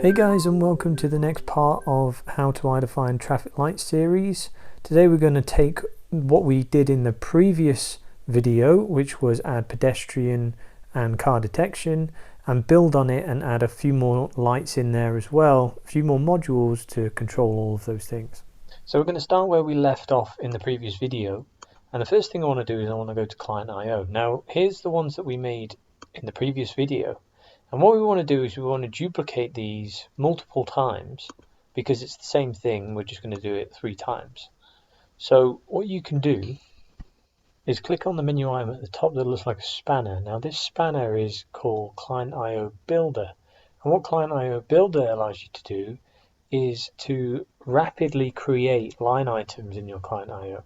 Hey guys, and welcome to the next part of How to iDefine Traffic Light series. Today we're going to take what we did in the previous video, which was add pedestrian and car detection, and build on it and add a few more lights in there as well, a few more modules to control all of those things. So we're going to start where we left off in the previous video, and the first thing I want to do is I want to go to client IO. Now here's the ones that we made in the previous video. And what we want to do is we want to duplicate these multiple times because it's the same thing, we're just going to do it 3 times. So what you can do is click on the menu item at the top that looks like a spanner. Now this spanner is called Client IO Builder. And what Client IO Builder allows you to do is to rapidly create line items in your Client IO.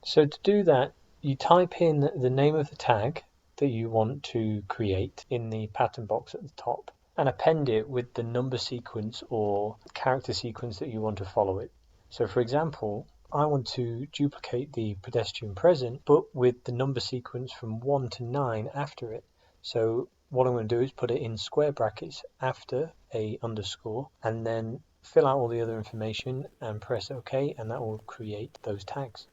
So to do that, you type in the name of the tag that you want to create in the pattern box at the top and append it with the number sequence or character sequence that you want to follow it. So for example, I want to duplicate the pedestrian present but with the number sequence from 1 to 9 after it. So what I'm going to do is put it in square brackets after a underscore and then fill out all the other information and press OK, and that will create those tags.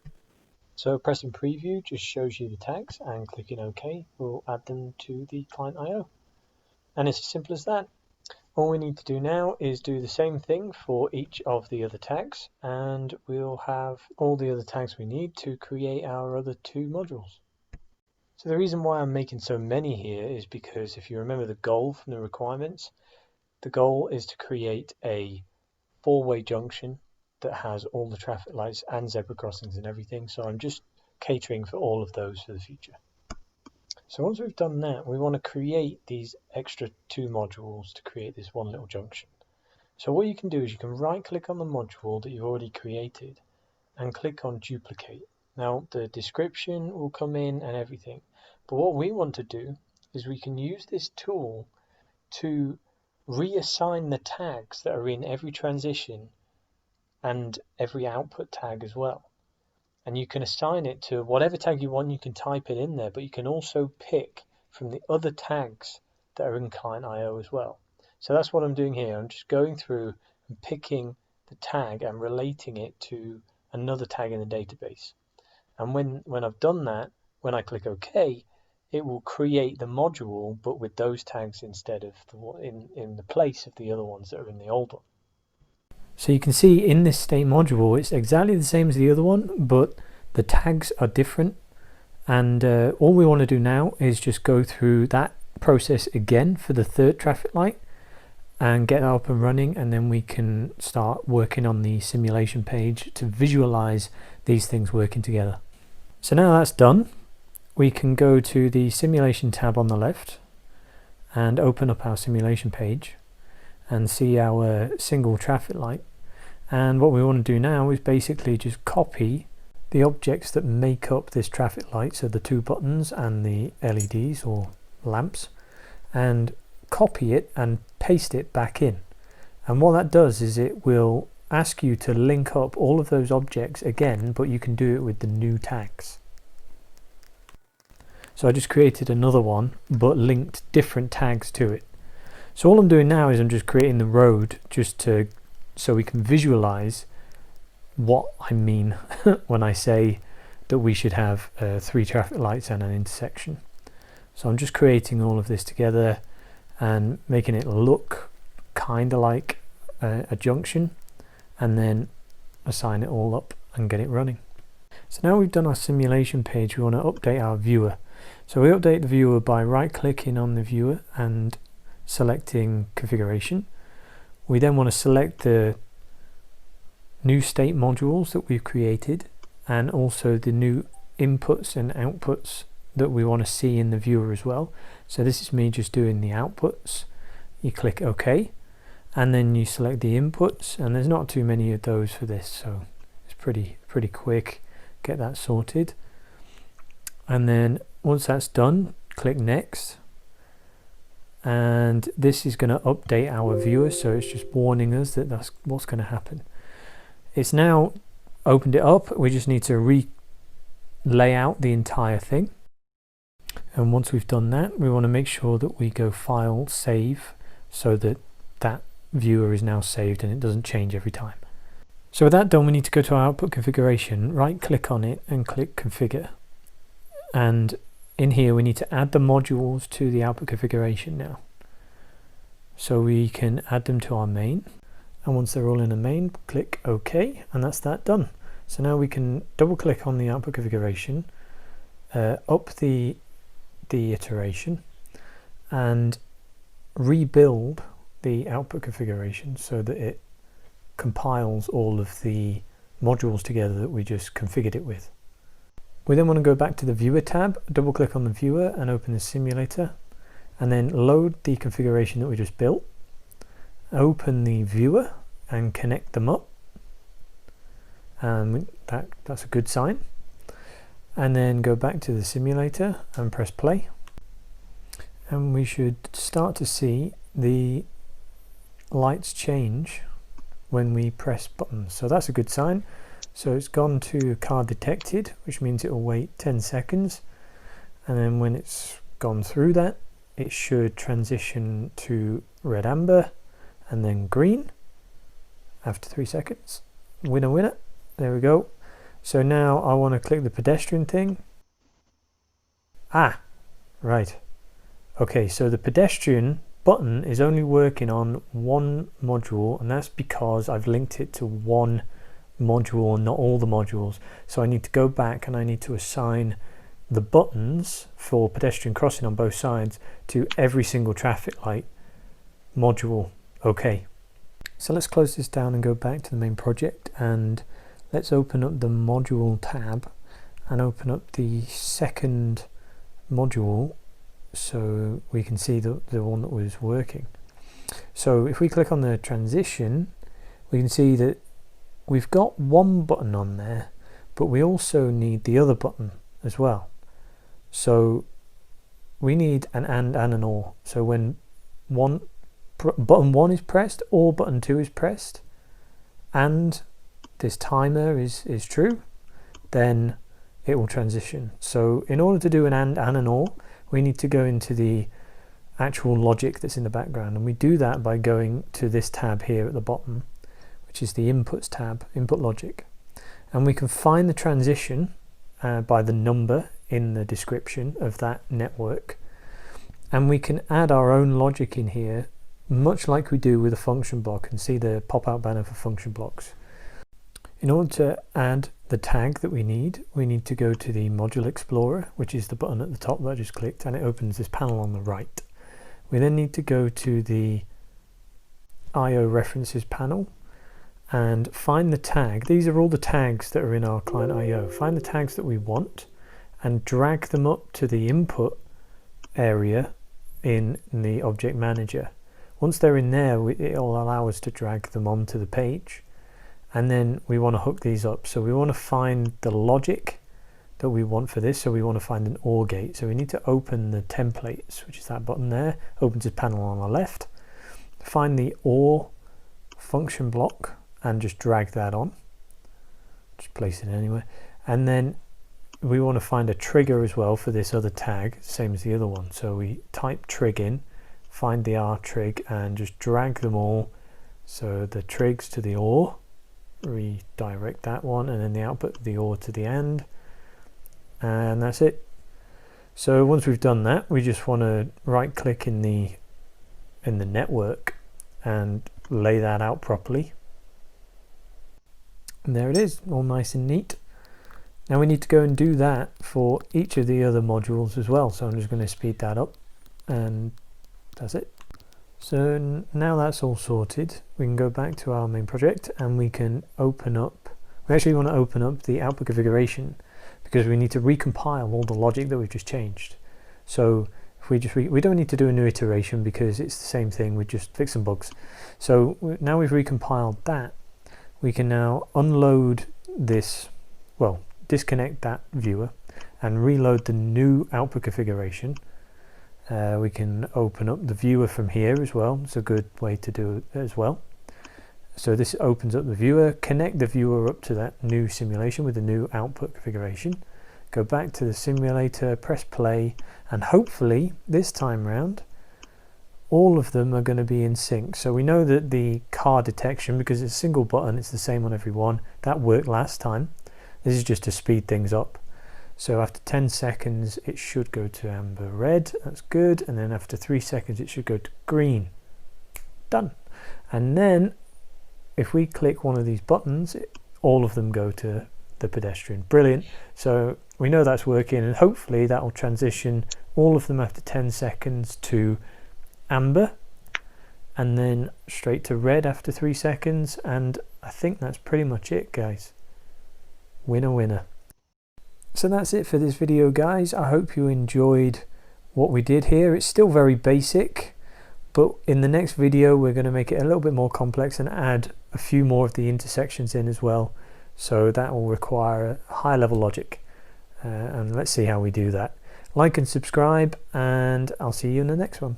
So pressing preview just shows you the tags, and clicking OK will add them to the client IO. And it's as simple as that. All we need to do now is do the same thing for each of the other tags, and we'll have all the other tags we need to create our other 2 modules. So the reason why I'm making so many here is because if you remember the goal from the requirements, the goal is to create a 4-way junction that has all the traffic lights and zebra crossings and everything. So I'm just catering for all of those for the future. So once we've done that, we want to create these extra 2 modules to create this one little junction. So what you can do is you can right click on the module that you've already created and click on duplicate. Now the description will come in and everything, but what we want to do is we can use this tool to reassign the tags that are in every transition and every output tag as well. And you can assign it to whatever tag you want. You can type it in there, but you can also pick from the other tags that are in client IO as well. So that's what I'm doing here. I'm just going through and picking the tag and relating it to another tag in the database. And when I've done that, when I click OK, it will create the module but with those tags instead of in the place of the other ones that are in the old one. So you can see in this state module it's exactly the same as the other one, but the tags are different, and all we want to do now is just go through that process again for the 3rd traffic light and get that up and running, and then we can start working on the simulation page to visualize these things working together. So now that's done, we can go to the simulation tab on the left and open up our simulation page and see our single traffic light. And what we want to do now is basically just copy the objects that make up this traffic light, so the 2 buttons and the LEDs or lamps, and copy it and paste it back in. And what that does is it will ask you to link up all of those objects again, but you can do it with the new tags. So I just created another one but linked different tags to it. So all I'm doing now is I'm just creating the road just so we can visualize what I mean when I say that we should have 3 traffic lights and an intersection. So I'm just creating all of this together and making it look kind of like a junction, and then assign it all up and get it running. So now we've done our simulation page, we want to update our viewer. So we update the viewer by right clicking on the viewer and selecting configuration. We then want to select the new state modules that we've created and also the new inputs and outputs that we want to see in the viewer as well. So this is me just doing the outputs. You click OK and then you select the inputs, and there's not too many of those for this, so it's pretty quick. Get that sorted, and then once that's done, click next. And this is going to update our viewer, so it's just warning us that that's what's going to happen. It's now opened it up. We just need to lay out the entire thing, and once we've done that, we want to make sure that we go File, Save, so that viewer is now saved and it doesn't change every time. So with that done, we need to go to our output configuration, right click on it and click configure. And in here we need to add the modules to the output configuration now. So we can add them to our main, and once they're all in a main, click OK, and that's that done. So now we can double click on the output configuration, up the iteration, and rebuild the output configuration so that it compiles all of the modules together that we just configured it with. We then want to go back to the viewer tab, double click on the viewer and open the simulator, and then load the configuration that we just built, open the viewer and connect them up, and that's a good sign. And then go back to the simulator and press play, and we should start to see the lights change when we press buttons, so that's a good sign. So it's gone to car detected, which means it will wait 10 seconds, and then when it's gone through that, it should transition to red amber and then green after 3 seconds. Winner winner, there we go. So now I want to click the pedestrian thing. Right, okay, so the pedestrian button is only working on one module, and that's because I've linked it to one module and not all the modules. So I need to go back and I need to assign the buttons for pedestrian crossing on both sides to every single traffic light module. Okay, so let's close this down and go back to the main project, and let's open up the module tab and open up the second module so we can see the one that was working. So if we click on the transition, we can see that we've got one button on there, but we also need the other button as well. So we need an and an or. So when button 1 is pressed or button 2 is pressed and this timer is true, then it will transition. So in order to do an and an or, we need to go into the actual logic that's in the background, and we do that by going to this tab here at the bottom, which is the inputs tab, input logic, and we can find the transition by the number in the description of that network, and we can add our own logic in here, much like we do with a function block, and see the pop-out banner for function blocks. In order to add the tag that we need to go to the Module Explorer, which is the button at the top that I just clicked, and it opens this panel on the right. We then need to go to the IO references panel and find the tag. These are all the tags that are in our client IO. Find the tags that we want and drag them up to the input area in the object manager. Once they're in there, it'll allow us to drag them onto the page. And then we want to hook these up. So we want to find the logic that we want for this. So we want to find an OR gate. So we need to open the templates, which is that button there, opens this panel on the left. Find the OR function block and just drag that on. Just place it anywhere. And then we want to find a trigger as well for this other tag, same as the other one. So we type trig in, find the R trig and just drag them all. So the trigs to the OR, redirect that one, and then the output of the OR to the AND, and that's it. So once we've done that, we just want to right click in the network and lay that out properly, and there it is, all nice and neat. Now we need to go and do that for each of the other modules as well, so I'm just going to speed that up, and that's it. So now that's all sorted, we can go back to our main project and we can open up, we actually want to open up the output configuration because we need to recompile all the logic that we've just changed. So if we don't need to do a new iteration because it's the same thing, we just fix some bugs. So now we've recompiled that, we can now unload this, well, disconnect that viewer and reload the new output configuration. We can open up the viewer from here as well. It's a good way to do it as well. So this opens up the viewer, connect the viewer up to that new simulation with the new output configuration. Go back to the simulator, press play, and hopefully this time round all of them are going to be in sync. So we know that the car detection, because it's a single button, it's the same on every one, that worked last time. This is just to speed things up. So after 10 seconds it should go to amber red, that's good, and then after 3 seconds it should go to green. Done. And then if we click one of these buttons, all of them go to the pedestrian. Brilliant. So we know that's working, and hopefully that will transition all of them after 10 seconds to amber, and then straight to red after 3 seconds. And I think that's pretty much it, guys. Winner winner. So that's it for this video, guys. I hope you enjoyed what we did here. It's still very basic, but in the next video we're going to make it a little bit more complex and add a few more of the intersections in as well. So that will require a high level logic, and let's see how we do that. Like and subscribe, and I'll see you in the next one.